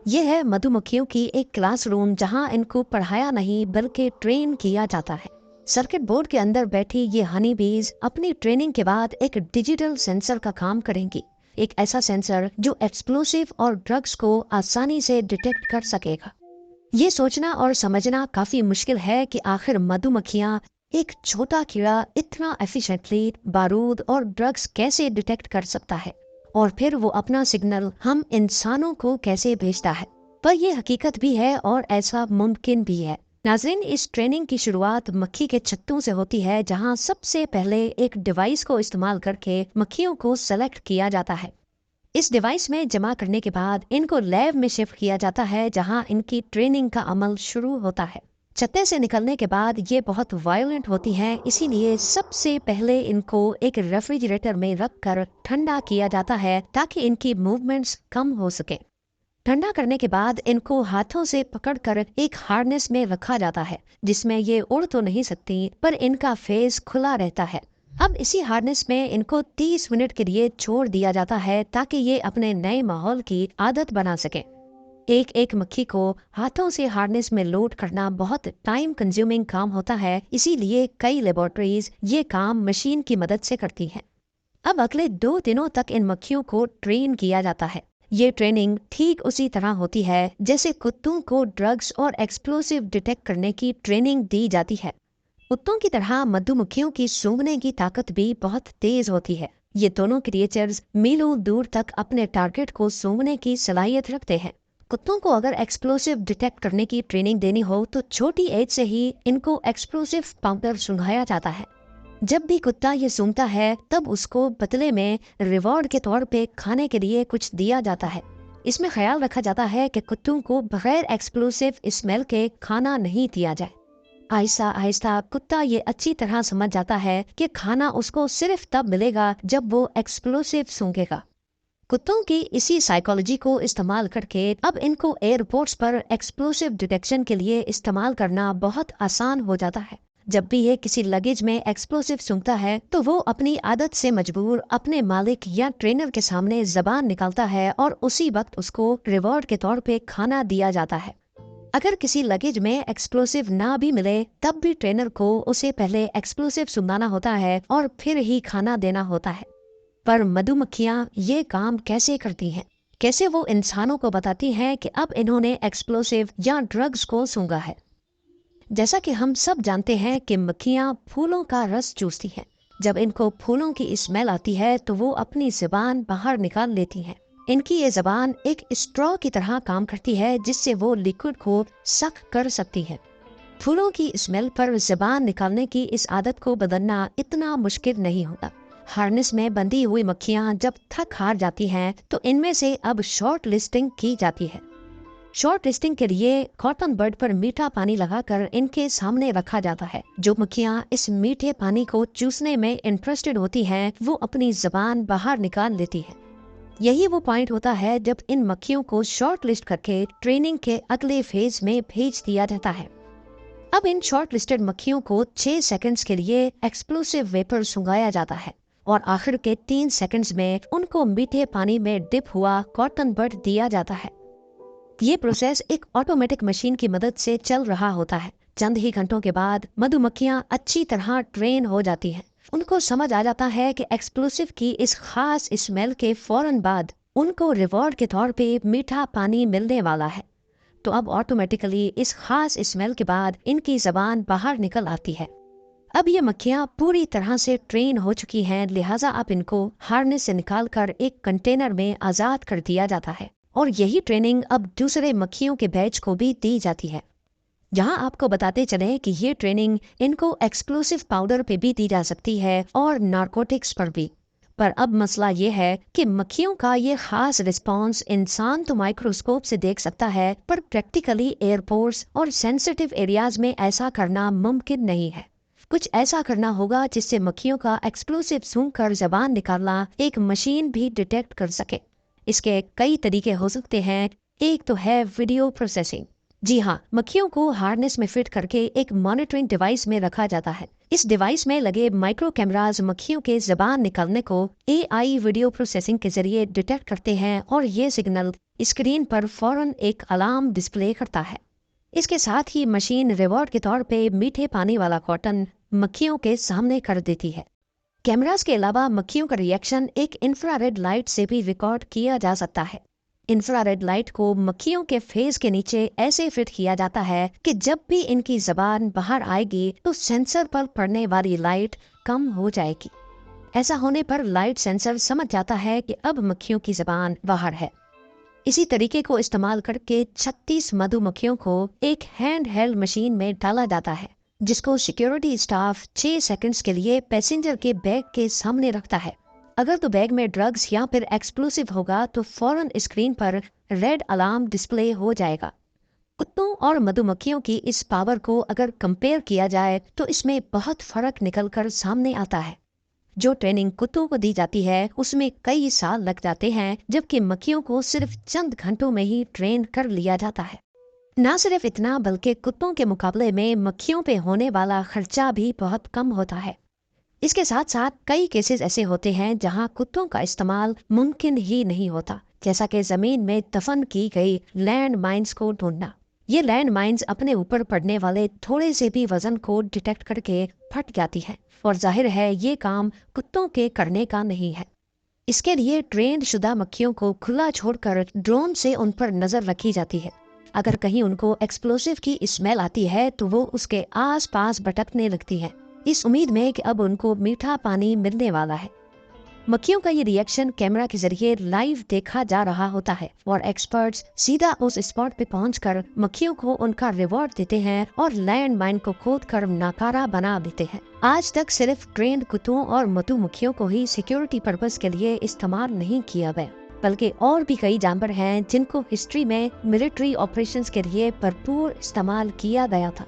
ये है मधुमक्खियों की एक क्लासरूम जहां इनको पढ़ाया नहीं बल्कि ट्रेन किया जाता है। सर्किट बोर्ड के अंदर बैठी ये हनी बीज अपनी ट्रेनिंग के बाद एक डिजिटल सेंसर का काम करेंगी। एक ऐसा सेंसर जो एक्सप्लोसिव और ड्रग्स को आसानी से डिटेक्ट कर सकेगा। ये सोचना और समझना काफी मुश्किल है कि आखिर मधुमक्खियां, एक छोटा कीड़ा इतना एफिशिएंटली बारूद और ड्रग्स कैसे डिटेक्ट कर सकता है, और फिर वो अपना सिग्नल हम इंसानों को कैसे भेजता है। पर यह हकीकत भी है और ऐसा मुमकिन भी है। नाज़रीन, इस ट्रेनिंग की शुरुआत मक्खी के छत्तों से होती है, जहां सबसे पहले एक डिवाइस को इस्तेमाल करके मक्खियों को सेलेक्ट किया जाता है। इस डिवाइस में जमा करने के बाद इनको लैब में शिफ्ट किया जाता है, जहां इनकी ट्रेनिंग का अमल शुरू होता है। छत्ते से निकलने के बाद ये बहुत वायलेंट होती हैं, इसीलिए सबसे पहले इनको एक रेफ्रिजरेटर में रखकर ठंडा किया जाता है ताकि इनकी मूवमेंट्स कम हो सके। ठंडा करने के बाद इनको हाथों से पकड़कर एक हार्नेस में रखा जाता है, जिसमें ये उड़ तो नहीं सकती पर इनका फेस खुला रहता है। अब इसी हार्नेस में इनको 30 मिनट के लिए छोड़ दिया जाता है ताकि ये अपने नए माहौल की आदत बना सके। एक एक मक्खी को हाथों से हार्नेस में लोड करना बहुत टाइम कंज्यूमिंग काम होता है, इसीलिए कई लेबोरेटरीज ये काम मशीन की मदद से करती हैं। अब अगले 2 दिनों तक इन मक्खियों को ट्रेन किया जाता है। ये ट्रेनिंग ठीक उसी तरह होती है जैसे कुत्तों को ड्रग्स और एक्सप्लोसिव डिटेक्ट करने की ट्रेनिंग दी जाती है। कुत्तों की तरह मधुमक्खियों की सूंघने की ताकत भी बहुत तेज होती है। ये दोनों क्रिएचर्स मीलों दूर तक अपने टारगेट को सूंघने की सलाहियत रखते हैं। कुत्तों को अगर एक्सप्लोसिव डिटेक्ट करने की ट्रेनिंग देनी हो तो छोटी एज से ही इनको एक्सप्लोसिव पाउडर सुंघाया जाता है। जब भी कुत्ता ये सूंघता है तब उसको बदले में रिवॉर्ड के तौर पे खाने के लिए कुछ दिया जाता है। इसमें ख्याल रखा जाता है कि कुत्तों को बगैर एक्सप्लोसिव स्मेल के खाना नहीं दिया जाए। आहिस्ता आहिस्ता कुत्ता ये अच्छी तरह समझ जाता है कि खाना उसको सिर्फ तब मिलेगा जब वो एक्सप्लोसिव सूंघेगा। कुत्तों की इसी साइकोलॉजी को इस्तेमाल करके अब इनको एयरपोर्ट्स पर एक्सप्लोसिव डिटेक्शन के लिए इस्तेमाल करना बहुत आसान हो जाता है। जब भी ये किसी लगेज में एक्सप्लोसिव सूंघता है तो वो अपनी आदत से मजबूर अपने मालिक या ट्रेनर के सामने जबान निकालता है और उसी वक्त उसको रिवॉर्ड के तौर पे खाना दिया जाता है। अगर किसी लगेज में एक्सप्लोसिव ना भी मिले तब भी ट्रेनर को उसे पहले एक्सप्लोसिव सुंघाना होता है और फिर ही खाना देना होता है। पर मधुमक्खियां ये काम कैसे करती हैं? कैसे वो इंसानों को बताती हैं कि अब इन्होंने एक्सप्लोसिव या ड्रग्स को सूंघा है? जैसा कि हम सब जानते हैं कि मक्खियां फूलों का रस चूसती हैं। जब इनको फूलों की स्मेल आती है तो वो अपनी जुबान बाहर निकाल लेती हैं। इनकी ये जबान एक स्ट्रॉ की तरह काम करती है, जिससे वो लिक्विड को सक कर सकती है। फूलों की स्मेल पर जबान निकालने की इस आदत को बदलना इतना मुश्किल नहीं होता। हार्नेस में बंधी हुई मक्खियां जब थक हार जाती हैं तो इनमें से अब शॉर्ट लिस्टिंग की जाती है। शॉर्ट लिस्टिंग के लिए कॉटन बर्ड पर मीठा पानी लगाकर इनके सामने रखा जाता है। जो मक्खियां इस मीठे पानी को चूसने में इंटरेस्टेड होती हैं, वो अपनी जबान बाहर निकाल लेती है। यही वो पॉइंट होता है जब इन मक्खियों को शॉर्ट लिस्ट करके ट्रेनिंग के अगले फेज में भेज दिया जाता है। अब इन शॉर्ट लिस्टेड मक्खियों को 6 सेकंड्स के लिए एक्सप्लोसिव वेपर सुंघाया जाता है और आखिर के 3 सेकंड्स में उनको मीठे पानी में डिप हुआ कॉटन बर्ड दिया जाता है। ये प्रोसेस एक ऑटोमेटिक मशीन की मदद से चल रहा होता है। चंद ही घंटों के बाद मधुमक्खियां अच्छी तरह ट्रेन हो जाती हैं। उनको समझ आ जाता है कि एक्सप्लोसिव की इस खास स्मेल के फौरन बाद उनको रिवॉर्ड के तौर पे मीठा पानी मिलने वाला है। तो अब ऑटोमेटिकली इस खास स्मेल के बाद इनकी जबान बाहर निकल आती है। अब ये मक्खियां पूरी तरह से ट्रेन हो चुकी हैं, लिहाजा अब इनको हार्नेस से निकालकर एक कंटेनर में आजाद कर दिया जाता है और यही ट्रेनिंग अब दूसरे मक्खियों के बैच को भी दी जाती है। यहाँ आपको बताते चले कि ये ट्रेनिंग इनको एक्सप्लोसिव पाउडर पे भी दी जा सकती है और नारकोटिक्स पर भी। पर अब मसला ये है कि मक्खियों का ये खास रिस्पॉन्स इंसान तो माइक्रोस्कोप से देख सकता है, पर प्रैक्टिकली एयरपोर्ट्स और सेंसिटिव एरियाज में ऐसा करना मुमकिन नहीं है। कुछ ऐसा करना होगा जिससे मक्खियों का एक्सप्लोसिव सूंघ कर जबान निकालना एक मशीन भी डिटेक्ट कर सके। इसके कई तरीके हो सकते हैं। एक तो है वीडियो प्रोसेसिंग। जी हाँ, मक्खियों को हार्नेस में फिट करके एक मॉनिटरिंग डिवाइस में रखा जाता है। इस डिवाइस में लगे माइक्रो कैमरास मक्खियों के जबान निकलने को एआई वीडियो प्रोसेसिंग के जरिए डिटेक्ट करते हैं और ये सिग्नल स्क्रीन पर फौरन एक अलार्म डिस्प्ले करता है। इसके साथ ही मशीन रिवॉर्ड के तौर पे मीठे पानी वाला कॉटन मक्खियों के सामने कर देती है। कैमरास के अलावा मक्खियों का रिएक्शन एक इंफ्रारेड लाइट से भी रिकॉर्ड किया जा सकता है। इंफ्रारेड लाइट को मक्खियों के फेस के नीचे ऐसे फिट किया जाता है कि जब भी इनकी जबान बाहर आएगी तो सेंसर पर पड़ने वाली लाइट कम हो जाएगी। ऐसा होने पर लाइट सेंसर समझ जाता है कि अब मक्खियों की जबान बाहर है। इसी तरीके को इस्तेमाल करके 36 मधुमक्खियों को एक हैंड हेल्ड मशीन में डाला जाता है, जिसको सिक्योरिटी स्टाफ 6 सेकंड्स के लिए पैसेंजर के बैग के सामने रखता है। अगर तो बैग में ड्रग्स या फिर एक्सप्लोसिव होगा तो फौरन स्क्रीन पर रेड अलार्म डिस्प्ले हो जाएगा। कुत्तों और मधुमक्खियों की इस पावर को अगर कंपेयर किया जाए तो इसमें बहुत फर्क निकलकर सामने आता है। जो ट्रेनिंग कुत्तों को दी जाती है उसमें कई साल लग जाते हैं, जबकि मक्खियों को सिर्फ चंद घंटों में ही ट्रेन कर लिया जाता है। ना सिर्फ इतना बल्कि कुत्तों के मुकाबले में मक्खियों पे होने वाला खर्चा भी बहुत कम होता है। इसके साथ साथ कई केसेस ऐसे होते हैं जहां कुत्तों का इस्तेमाल मुमकिन ही नहीं होता, जैसा कि जमीन में दफन की गई लैंड माइंस को ढूंढना। ये लैंड माइंस अपने ऊपर पड़ने वाले थोड़े से भी वजन को डिटेक्ट करके फट जाती है और जाहिर है ये काम कुत्तों के करने का नहीं है। इसके लिए ट्रेंड शुदा मक्खियों को खुला छोड़कर ड्रोन से उन पर नजर रखी जाती है। अगर कहीं उनको एक्सप्लोसिव की स्मेल आती है तो वो उसके आस पास भटकने लगती है, इस उम्मीद में कि अब उनको मीठा पानी मिलने वाला है। मक्खियों का ये रिएक्शन कैमरा के जरिए लाइव देखा जा रहा होता है और एक्सपर्ट्स सीधा उस स्पॉट पे पहुंचकर मक्खियों को उनका रिवॉर्ड देते हैं और लैंड माइन को खोद कर नाकारा बना देते हैं। आज तक सिर्फ ट्रेंड कुत्तों और मधुमक्खियों को ही सिक्योरिटी पर्पस के लिए इस्तेमाल नहीं किया गया, बल्कि और भी कई जानवर हैं जिनको हिस्ट्री में मिलिट्री ऑपरेशंस के लिए भरपूर इस्तेमाल किया गया था।